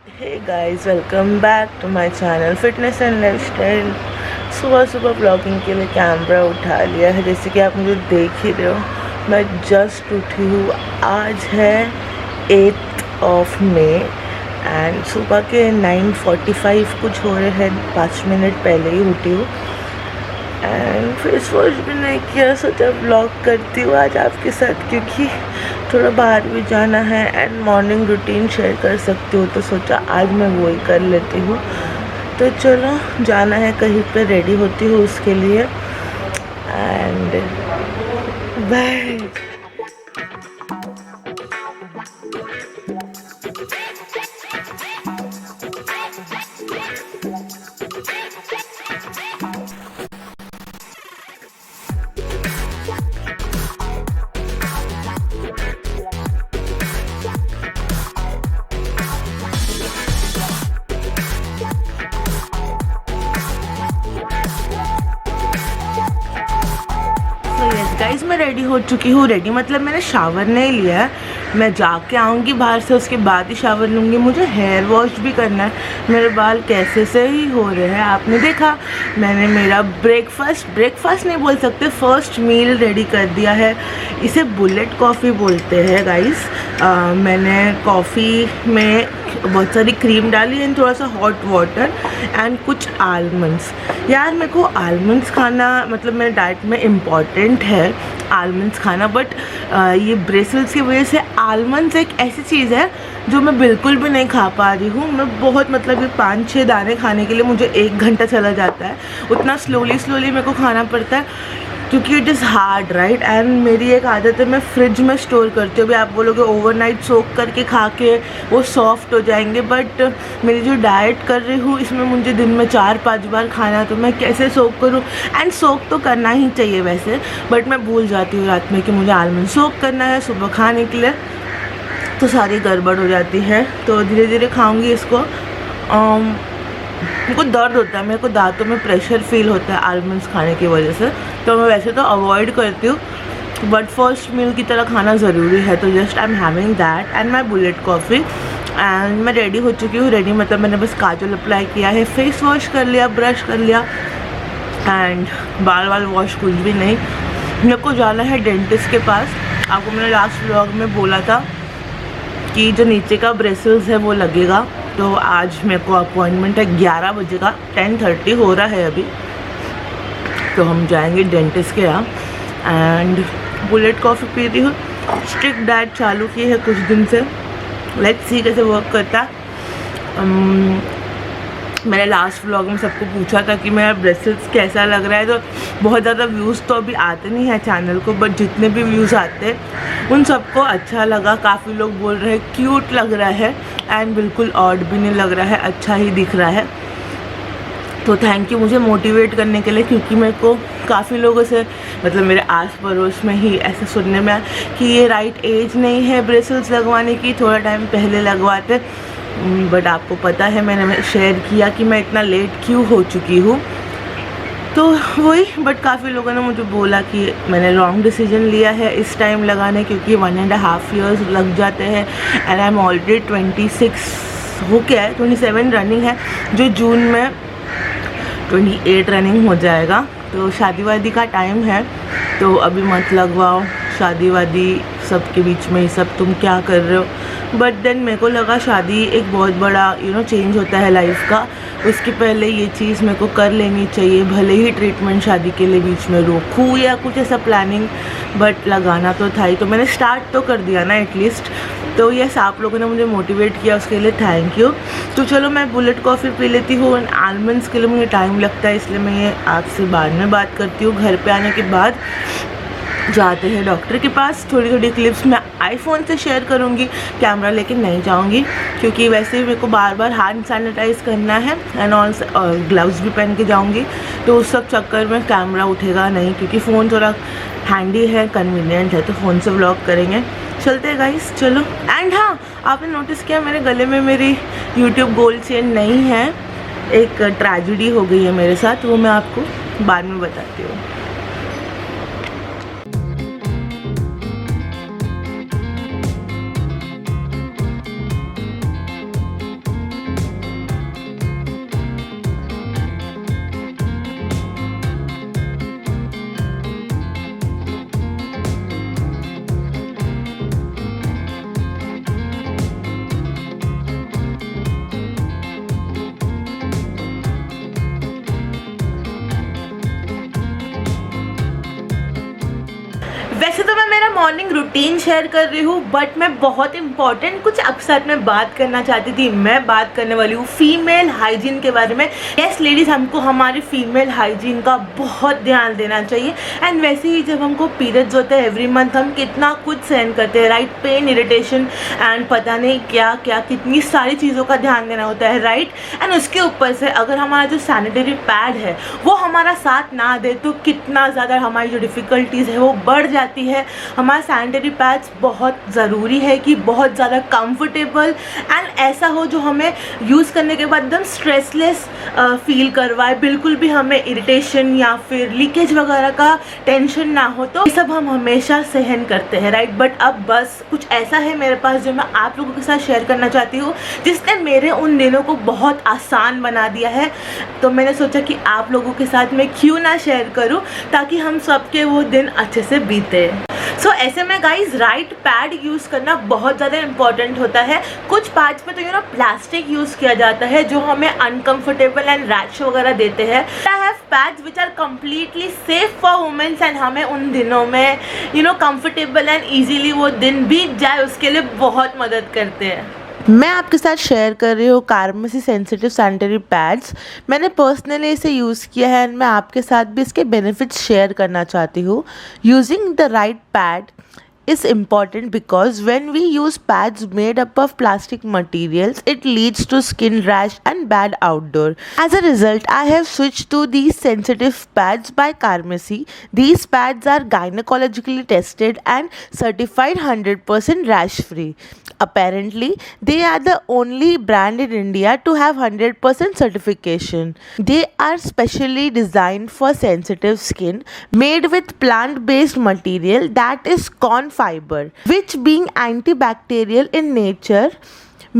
Hey guys, welcome back to my channel fitness and lifestyle. सुबह सुबह blogging के लिए कैमरा उठा लिया है। जैसे कि आप मुझे देख ही रहे हो, मैं जस्ट उठी हूँ। आज है 8 ऑफ मई एंड सुबह के 9:45 कुछ हो रहे हैं। 5 मिनट पहले ही उठी हूँ एंड फेस वॉश भी नहीं किया। सोचा ब्लॉग करती हूँ आज आपके साथ, क्योंकि थोड़ा बाहर भी जाना है एंड मॉर्निंग रूटीन शेयर कर सकती हूँ, तो सोचा आज मैं वो ही कर लेती हूँ। तो चलो, जाना है कहीं पे, रेडी होती हूँ उसके लिए एंड बाय। गाइस, मैं रेडी हो चुकी हूँ। रेडी मतलब मैंने शावर नहीं लिया है, मैं जाके आऊँगी बाहर से, उसके बाद ही शावर लूँगी। मुझे हेयर वॉश भी करना है। मेरे बाल कैसे से ही हो रहे हैं, आपने देखा। मैंने मेरा ब्रेकफास्ट नहीं बोल सकते, फर्स्ट मील रेडी कर दिया है। इसे बुलेट कॉफ़ी बोलते हैं गाइस। मैंने कॉफ़ी में बहुत सारी क्रीम डाली एंड थोड़ा सा हॉट वाटर एंड कुछ आलमंड्स। यार, मेरे को आलमंड्स खाना मतलब मेरे डाइट में इम्पॉर्टेंट है आलमंड्स खाना, बट ये ब्रेसल्स की वजह से आलमंड्स एक ऐसी चीज़ है जो मैं बिल्कुल भी नहीं खा पा रही हूँ। मैं बहुत मतलब ये 5-6 दाने खाने के लिए मुझे 1 घंटा चला जाता है। उतना स्लोली मेरे को खाना पड़ता है, क्योंकि it is hard right. And मेरी एक आदत है, मैं फ्रिज में स्टोर करती हूँ। अभी आप बोलोगे ओवरनाइट सोक करके खा के वो सॉफ्ट हो जाएंगे, बट मेरी जो डाइट कर रही हूँ इसमें मुझे दिन में 4-5 बार खाना है, तो मैं कैसे सोक करूँ। एंड सोक तो करना ही चाहिए वैसे, बट मैं भूल जाती हूँ रात में कि मुझे आलमंड सोक करना है सुबह खाने के लिए, तो सारी गड़बड़ हो जाती है। तो धीरे धीरे खाऊँगी इसको। मेरे को दर्द होता है, मेरे को दांतों में प्रेशर फील होता है आलमंड्स खाने की वजह से, तो मैं वैसे तो अवॉइड करती हूँ, बट फर्स्ट मील की तरह खाना ज़रूरी है। तो just I am having that and my bullet coffee and मैं रेडी हो चुकी हूँ। रेडी मतलब मैंने बस काजल अप्लाई किया है, फेस वॉश कर लिया, ब्रश कर लिया एंड बाल वॉश कुछ भी नहीं। मेरे को जाना है डेंटिस्ट के पास। आपको मैंने लास्ट व्लॉग में बोला था कि जो नीचे का ब्रेसल्स है वो लगेगा, तो आज मेरे को अपॉइंटमेंट है 11 बजे का। 10:30 हो रहा है अभी, तो हम जाएंगे डेंटिस्ट के यहाँ एंड बुलेट कॉफ़ी पी रही हूँ। स्ट्रिक्ट डाइट चालू की है कुछ दिन से, लेट्स सी कैसे वर्क करता है। मैंने लास्ट व्लॉग में सबको पूछा था कि मेरा ब्रेसलेट्स कैसा लग रहा है, तो बहुत ज़्यादा व्यूज़ तो अभी आते नहीं हैं चैनल को, बट जितने भी व्यूज़ आते हैं उन सबको अच्छा लगा। काफ़ी लोग बोल रहे हैं क्यूट लग रहा है एंड बिल्कुल ऑड भी नहीं लग रहा है, अच्छा ही दिख रहा है। तो थैंक यू मुझे मोटिवेट करने के लिए, क्योंकि मेरे को काफ़ी लोगों से मतलब मेरे आस पड़ोस में ही ऐसे सुनने में आया कि ये राइट एज नहीं है ब्रेसल्स लगवाने की, थोड़ा टाइम पहले लगवाते। बट आपको पता है, मैंने शेयर किया कि मैं इतना लेट क्यों हो चुकी हूँ, तो वही। बट काफ़ी लोगों ने मुझे बोला कि मैंने रॉन्ग डिसीजन लिया है इस टाइम लगाने, क्योंकि 1.5 ईयर्स लग जाते हैं एंड आई एम ऑलरेडी 26 हो गया है, 27 रनिंग है, जो जून में 28 रनिंग हो जाएगा। तो शादी वादी का टाइम है, तो अभी मत लगवाओ। शादी वादी सबके बीच में ये सब तुम क्या कर रहे हो। बट देन मेरे को लगा शादी एक बहुत बड़ा चेंज होता है लाइफ का, उसके पहले ये चीज़ मेरे को कर लेनी चाहिए, भले ही ट्रीटमेंट शादी के लिए बीच में रोकूँ या कुछ ऐसा प्लानिंग, बट लगाना तो था ही। तो मैंने स्टार्ट तो कर दिया ना एटलीस्ट। तो यस, आप लोगों ने मुझे मोटिवेट किया, उसके लिए थैंक यू। तो चलो, मैं बुलेट कॉफ़ी पी लेती हूँ। आलमंड्स के लिए मुझे टाइम लगता है, इसलिए मैं ये आपसे बाद में बात करती हूँ। घर पे आने के बाद जाते हैं डॉक्टर के पास। थोड़ी क्लिप्स मैं आईफोन से शेयर करूँगी, कैमरा लेके नहीं जाऊँगी, क्योंकि वैसे ही मेरे को बार हैंड सैनिटाइज़ करना है एंड ऑल, ग्लव्स भी पहन के जाऊँगी, तो उस सब चक्कर में कैमरा उठेगा नहीं, क्योंकि फ़ोन थोड़ा हैंडी है, कन्वीनियंट है, तो फ़ोन से व्लॉग करेंगे। चलते हैं गाइस, चलो। एंड हाँ, आपने नोटिस किया मेरे गले में मेरी यूट्यूब गोल्ड चेन नहीं है। एक ट्रेजेडी हो गई है मेरे साथ, वो मैं आपको बाद में बताती हूँ। मॉर्निंग रूटीन शेयर कर रही हूँ, बट मैं बहुत इंपॉर्टेंट कुछ आपके साथ में बात करना चाहती थी। मैं बात करने वाली हूँ फीमेल हाइजीन के बारे में। यस लेडीज़, हमको हमारी फीमेल हाइजीन का बहुत ध्यान देना चाहिए। एंड वैसे ही जब हमको पीरियड्स होते हैं एवरी मंथ, हम कितना कुछ सहन करते हैं, राइट? पेन, इरिटेशन एंड पता नहीं क्या क्या, कितनी सारी चीज़ों का ध्यान देना होता है, राइट? एंड उसके ऊपर से अगर हमारा जो सैनिटरी पैड है वो हमारा साथ ना दे तो कितना ज़्यादा हमारी जो डिफ़िकल्टीज़ है वो बढ़ जाती है। हमारा सैनिटरी पैड्स बहुत ज़रूरी है कि बहुत ज़्यादा कंफर्टेबल एंड ऐसा हो जो हमें यूज़ करने के बाद एकदम स्ट्रेसलेस फील करवाए, बिल्कुल भी हमें इरिटेशन या फिर लीकेज वगैरह का टेंशन ना हो। तो ये सब हम हमेशा सहन करते हैं, राइट? बट अब बस कुछ ऐसा है मेरे पास जो मैं आप लोगों के साथ शेयर करना चाहती हूँ, जिसने मेरे उन दिनों को बहुत आसान बना दिया है। तो मैंने सोचा कि आप लोगों के साथ मैं क्यों ना शेयर करूं, ताकि हम सबके वो दिन अच्छे से बीते। ऐसे में गाइज राइट पैड यूज़ करना बहुत ज़्यादा इंपॉर्टेंट होता है। कुछ पैड्स में तो प्लास्टिक यूज़ किया जाता है जो हमें अनकंफर्टेबल एंड रैश वगैरह देते हैं। I have pads which are completely safe for womens and हमें उन दिनों में कंफर्टेबल एंड ईजीली वो दिन बीत जाए, उसके लिए बहुत मदद करते हैं। मैं आपके साथ शेयर कर रही हूँ कार्मेसी सेंसिटिव सैनिटरी पैड्स। मैंने पर्सनली इसे यूज़ किया है एंड मैं आपके साथ भी इसके बेनिफिट्स शेयर करना चाहती हूँ। Using the right pad is important because when we use pads made up of plastic materials, it leads to skin rash and bad outdoor. As a result, I have switched to these sensitive pads by Carmesy. These pads are gynecologically tested and certified 100% rash free. Apparently, they are the only brand in India to have 100% certification. They are specially designed for sensitive skin, made with plant-based material that is corn fiber, which being antibacterial in nature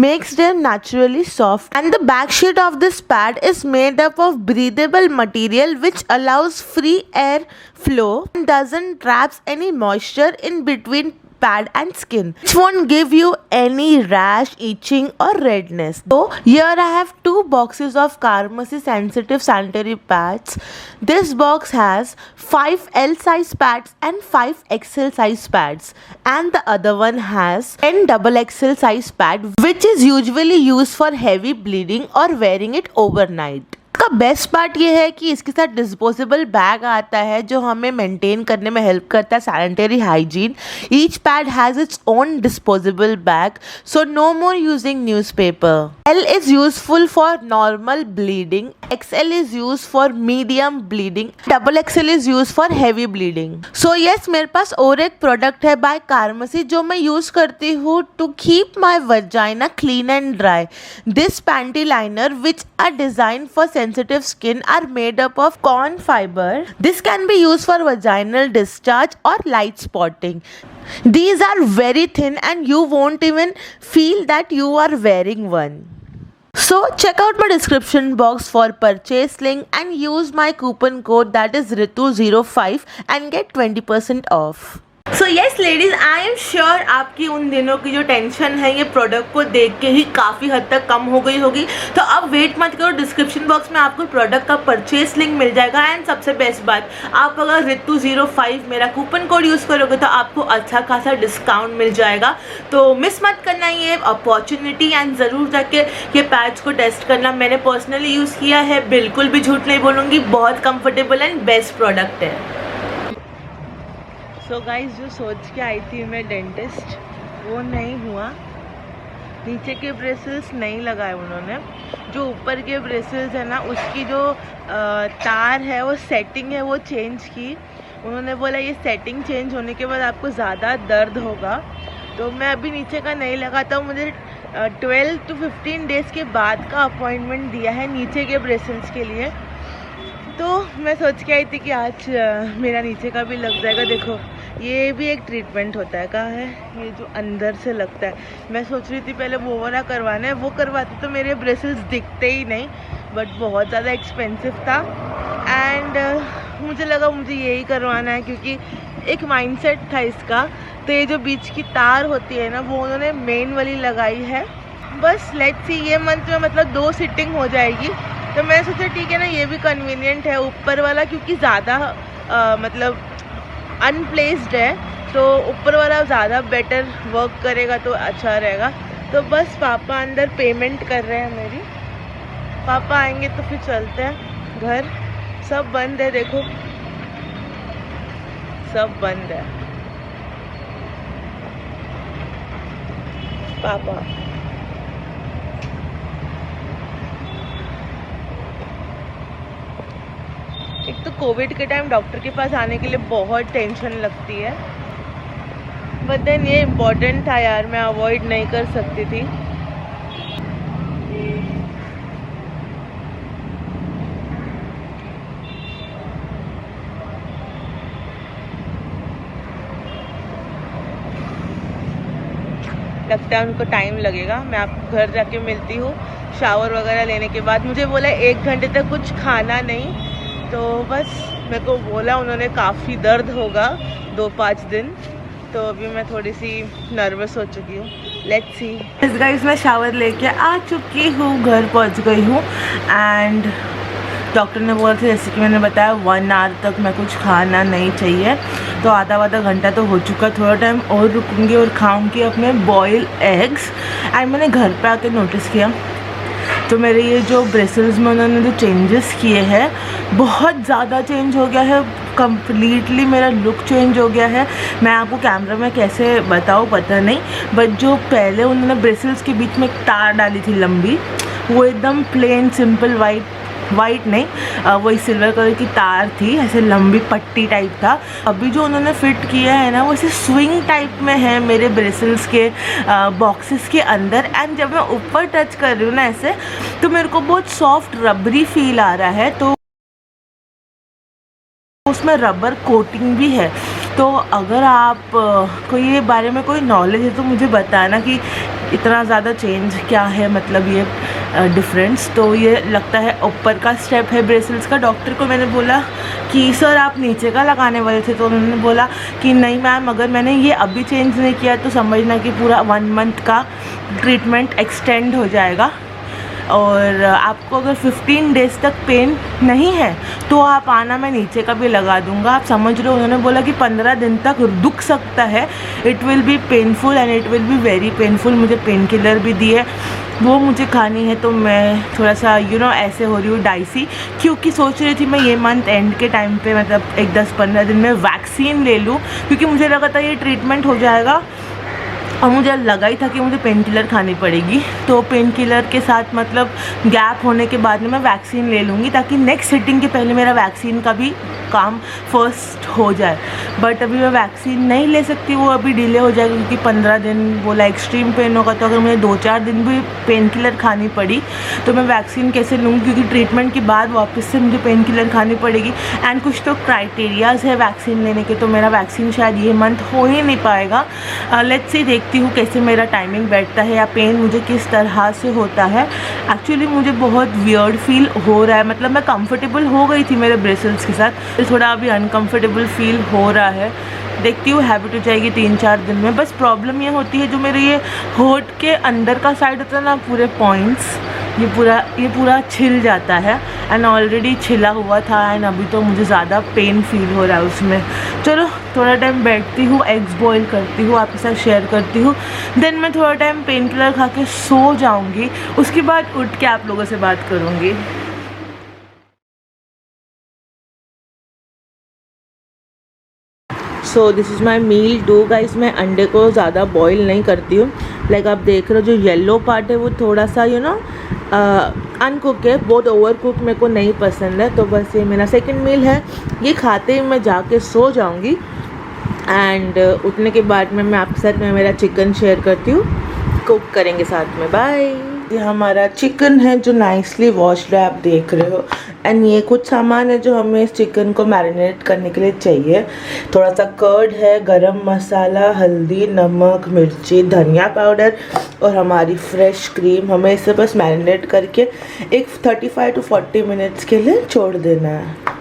makes them naturally soft, and the back sheet of this pad is made up of breathable material which allows free air flow and doesn't traps any moisture in between pad and skin, which won't give you any rash, itching or redness. So here I have 2 boxes of Carmesy sensitive sanitary pads. This box has 5 L size pads and 5 XL size pads, and the other one has 10 XXL size pad, which is usually used for heavy bleeding or wearing it overnight. इसका best part ये है कि इसके साथ disposable bag आता है जो हमें मेंटेन करने में हेल्प करता है sanitary hygiene. Each pad has its own disposable bag, so no more using newspaper. L is useful for normal bleeding, XL is used for medium bleeding, XXL is used for heavy bleeding. So yes, मेरे पास और एक product है bye Carmesi जो मैं use करती हूँ to keep my vagina clean and dry. This panty liner which are design for sensitive skin are made up of corn fiber. This can be used for vaginal discharge or light spotting. These are very thin and you won't even feel that you are wearing one. So check out my description box for purchase link and use my coupon code that is Ritu05 and get 20% off. So yes ladies, I am sure आपकी उन दिनों की जो tension है ये product को देख के ही काफ़ी हद तक कम हो गई होगी। तो अब वेट मत करो, डिस्क्रिप्शन बॉक्स में आपको प्रोडक्ट का परचेस लिंक मिल जाएगा। एंड सबसे बेस्ट बात, आप अगर Ritu05 मेरा कूपन कोड यूज़ करोगे तो आपको अच्छा खासा डिस्काउंट मिल जाएगा। तो मिस मत करना ये अपॉर्चुनिटी एंड ज़रूर जाके ये पैड्स को टेस्ट करना। मैंने पर्सनली यूज़ किया है, बिल्कुल भी झूठ नहीं बोलूँगी, बहुत कम्फर्टेबल एंड बेस्ट प्रोडक्ट है। सो गाइस, जो सोच के आई थी मैं डेंटिस्ट, वो नहीं हुआ। नीचे के ब्रेसल्स नहीं लगाए उन्होंने, जो ऊपर के ब्रेसल्स है ना उसकी जो तार है वो सेटिंग है वो चेंज की। उन्होंने बोला ये सेटिंग चेंज होने के बाद आपको ज़्यादा दर्द होगा। तो मैं अभी नीचे का नहीं लगाता हूँ, मुझे 12 to 15 डेज़ के बाद का अपॉइंटमेंट दिया है नीचे के ब्रेसल्स के लिए। तो मैं सोच के आई थी कि आज मेरा नीचे का भी लग जाएगा। देखो ये भी एक ट्रीटमेंट होता है, कहाँ है ये जो अंदर से लगता है। मैं सोच रही थी पहले वो वाला करवाना है, वो करवाते तो मेरे ब्रेसल्स दिखते ही नहीं, बट बहुत ज़्यादा एक्सपेंसिव था। एंड मुझे लगा मुझे यही करवाना है क्योंकि एक माइंडसेट था इसका। तो ये जो बीच की तार होती है ना वो उन्होंने मेन वाली लगाई है। बस लेट्स सी, ये मंथ में मतलब 2 सिटिंग हो जाएगी। तो मैं सोचा ठीक है ना, ये भी कन्वीनियंट है ऊपर वाला क्योंकि ज़्यादा मतलब अनप्लेस्ड है। तो ऊपर वाला ज़्यादा बेटर वर्क करेगा तो अच्छा रहेगा। तो बस पापा अंदर पेमेंट कर रहे हैं मेरी, पापा आएंगे तो फिर चलते हैं घर। सब बंद है, देखो सब बंद है। पापा एक तो कोविड के टाइम डॉक्टर के पास आने के लिए बहुत टेंशन लगती है, बट देन ये इम्पोर्टेंट था यार, मैं अवॉइड नहीं कर सकती थी। लगता है उनको टाइम लगेगा। मैं आपको घर जाके मिलती हूँ शावर वगैरह लेने के बाद। मुझे बोला 1 घंटे तक कुछ खाना नहीं, तो बस मेरे को बोला उन्होंने काफ़ी दर्द होगा 2-5 दिन, तो अभी मैं थोड़ी सी नर्वस हो चुकी हूँ। Let's see. इस गाइस मैं शावर लेके आ चुकी हूँ, घर पहुँच गई हूँ। एंड डॉक्टर ने बोला था, जैसे कि मैंने बताया 1 आवर तक मैं कुछ खाना नहीं चाहिए, तो आधा घंटा तो हो चुका। थोड़ा टाइम और रुकूंगी और खाऊंगी अपने बॉयल एग्स। एंड मैंने घर पे आके नोटिस किया तो मेरे ये जो ब्रेसल्स में उन्होंने जो चेंजेस किए हैं, बहुत ज़्यादा चेंज हो गया है। कम्प्लीटली मेरा लुक चेंज हो गया है। मैं आपको कैमरा में कैसे बताऊँ पता नहीं, बट जो पहले उन्होंने ब्रेसल्स के बीच में एक तार डाली थी लंबी, वो एकदम प्लेन सिंपल वाइट नहीं, वही सिल्वर कलर की तार थी, ऐसे लंबी पट्टी टाइप था। अभी जो उन्होंने फिट किया है ना, वो ऐसे स्विंग टाइप में है मेरे ब्रेसल्स के बॉक्सेस के अंदर। एंड जब मैं ऊपर टच कर रही हूँ ना ऐसे, तो मेरे को बहुत सॉफ्ट रबरी फील आ रहा है, तो उसमें रबर कोटिंग भी है। तो अगर आप को ये बारे में कोई नॉलेज है तो मुझे बताना कि इतना ज़्यादा चेंज क्या है, मतलब ये डिफरेंस। तो ये लगता है ऊपर का स्टेप है ब्रेसल्स का। डॉक्टर को मैंने बोला कि सर आप नीचे का लगाने वाले थे, तो उन्होंने बोला कि नहीं मैम, अगर मैंने ये अभी चेंज नहीं किया तो समझना कि पूरा 1 मंथ का ट्रीटमेंट एक्सटेंड हो जाएगा। और आपको अगर 15 डेज़ तक पेन नहीं है तो आप आना, मैं नीचे का भी लगा दूंगा। आप समझ रहे हो, उन्होंने बोला कि 15 दिन तक दुख सकता है, it will be painful and it will be very painful. मुझे पेन किलर भी दिए, वो मुझे खानी है। तो मैं थोड़ा सा ऐसे हो रही हूँ डाइसी, क्योंकि सोच रही थी मैं ये मंथ एंड के टाइम पे, मतलब एक 10-15 दिन में वैक्सीन ले लूँ, क्योंकि मुझे लगा था ये ट्रीटमेंट हो जाएगा और मुझे लगा ही था कि मुझे पेन किलर खानी पड़ेगी। तो पेन किलर के साथ मतलब गैप होने के बाद में मैं वैक्सीन ले लूँगी, ताकि नेक्स्ट सिटिंग के पहले मेरा वैक्सीन का भी काम फर्स्ट हो जाए। बट अभी मैं वैक्सीन नहीं ले सकती, वो अभी डिले हो जाएगा, क्योंकि 15 दिन बोला एक्सट्रीम पेन होगा। तो अगर मुझे 2-4 दिन भी पेन किलर खानी पड़ी तो मैं वैक्सीन कैसे लूँगी, क्योंकि ट्रीटमेंट के बाद वापस से मुझे पेन किलर खानी पड़ेगी। एंड कुछ तो क्राइटेरियाज़ है वैक्सीन लेने के, तो मेरा वैक्सीन शायद ये मंथ हो ही नहीं पाएगा। लेट्स सी, देखती हूँ कैसे मेरा टाइमिंग बैठता है या पेन मुझे किस तरह से होता है। एक्चुअली मुझे बहुत वियर्ड फील हो रहा है, मतलब मैं कंफर्टेबल हो गई थी मेरे ब्रेसल्स के साथ, थोड़ा अभी अनकंफर्टेबल फील हो रहा है। देखती हूँ, हैबिट हो जाएगी 3-4 दिन में। बस प्रॉब्लम ये होती है, जो मेरे ये होठ के अंदर का साइड होता है ना, पूरे पॉइंट्स, ये पूरा छिल जाता है। एंड ऑलरेडी छिला हुआ था, एंड अभी तो मुझे ज़्यादा पेन फील हो रहा है उसमें। चलो थोड़ा टाइम बैठती हूँ, एग्स बॉईल करती हूँ, आपके साथ शेयर करती हूँ। देन मैं थोड़ा टाइम पेन किलर खा के सो जाऊँगी, उसके बाद उठ के आप लोगों से बात करूँगी। So this is my meal do guys. मैं अंडे को ज़्यादा बॉईल नहीं करती हूँ। लाइक आप देख रहे हो, जो येलो पार्ट है वो थोड़ा सा अनकुक है, बहुत ओवर कुक मेरे को नहीं पसंद है। तो बस ये मेरा सेकंड मील है, ये खाते ही मैं जाके सो जाऊँगी। एंड उठने के बाद में मैं आपके साथ में मेरा चिकन शेयर करती हूँ, कुक करेंगे साथ में। बाय। ये हमारा चिकन है जो नाइसली वॉश्ड है, आप देख रहे हो। एंड ये कुछ सामान है जो हमें इस चिकन को मैरिनेट करने के लिए चाहिए। थोड़ा सा कर्ड है, गरम मसाला, हल्दी, नमक, मिर्ची, धनिया पाउडर और हमारी फ्रेश क्रीम। हमें इसे बस मैरिनेट करके एक 35 to 40 मिनट्स के लिए छोड़ देना है।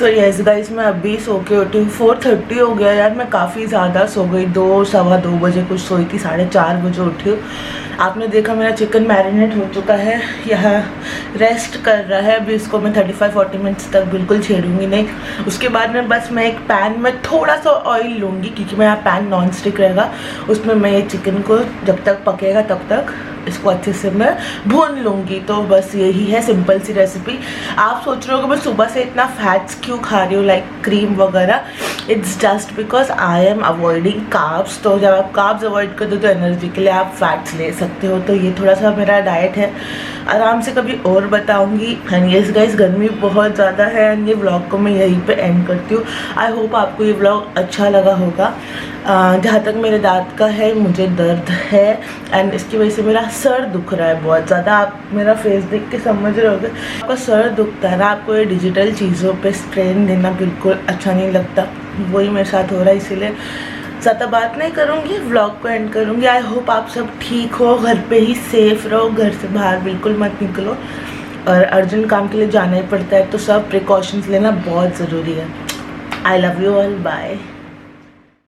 सो यस गाइस, मैं अभी सो के उठी हूँ। 4:30 हो गया यार, मैं काफ़ी ज़्यादा सो गई। 2 बजे कुछ सोई थी, 4:30 बजे उठी हूँ। आपने देखा मेरा चिकन मैरिनेट हो चुका है, यह रेस्ट कर रहा है। अभी इसको मैं 35-40 मिनट्स तक बिल्कुल छेड़ूंगी नहीं। उसके बाद में बस मैं एक पैन में थोड़ा सा ऑयल लूँगी, क्योंकि मेरा पैन नॉन स्टिक रहेगा। उसमें मैं ये चिकन को जब तक पकेगा तब तक इसको अच्छे से मैं भून लूँगी। तो बस यही है सिंपल सी रेसिपी। आप सोच रहे हो कि मैं सुबह से इतना फैट्स क्यों खा रही हूँ, लाइक क्रीम वगैरह। It's just because I am avoiding carbs. तो जब आप कार्ब्स अवॉइड कर दो तो एनर्जी के लिए आप फैट्स ले सकते हो। तो ये थोड़ा सा मेरा डाइट है, आराम से कभी और बताऊँगी। एंड यस गाइस, गर्मी बहुत ज़्यादा है एंड ये व्लॉग को मैं यहीं पे एंड करती हूँ। आई होप आपको ये व्लॉग अच्छा लगा होगा। जहाँ तक मेरे दांत का है, मुझे दर्द है एंड इसकी वजह से मेरा सर दुख रहा है बहुत ज़्यादा। आप मेरा फेस देख के समझ रहे होगे, आपका सर दुखता है ना, आपको ये डिजिटल चीज़ों पे स्ट्रेन देना बिल्कुल अच्छा नहीं लगता। वही मेरे साथ हो रहा है, इसीलिए ज़्यादा बात नहीं करूँगी, व्लॉग को एंड करूँगी। आई होप आप सब ठीक हो, घर पे ही सेफ रहो, घर से बाहर बिल्कुल मत निकलो। और अर्जेंट काम के लिए जाना ही पड़ता है तो सब प्रिकॉशंस लेना बहुत ज़रूरी है। I love you all, bye.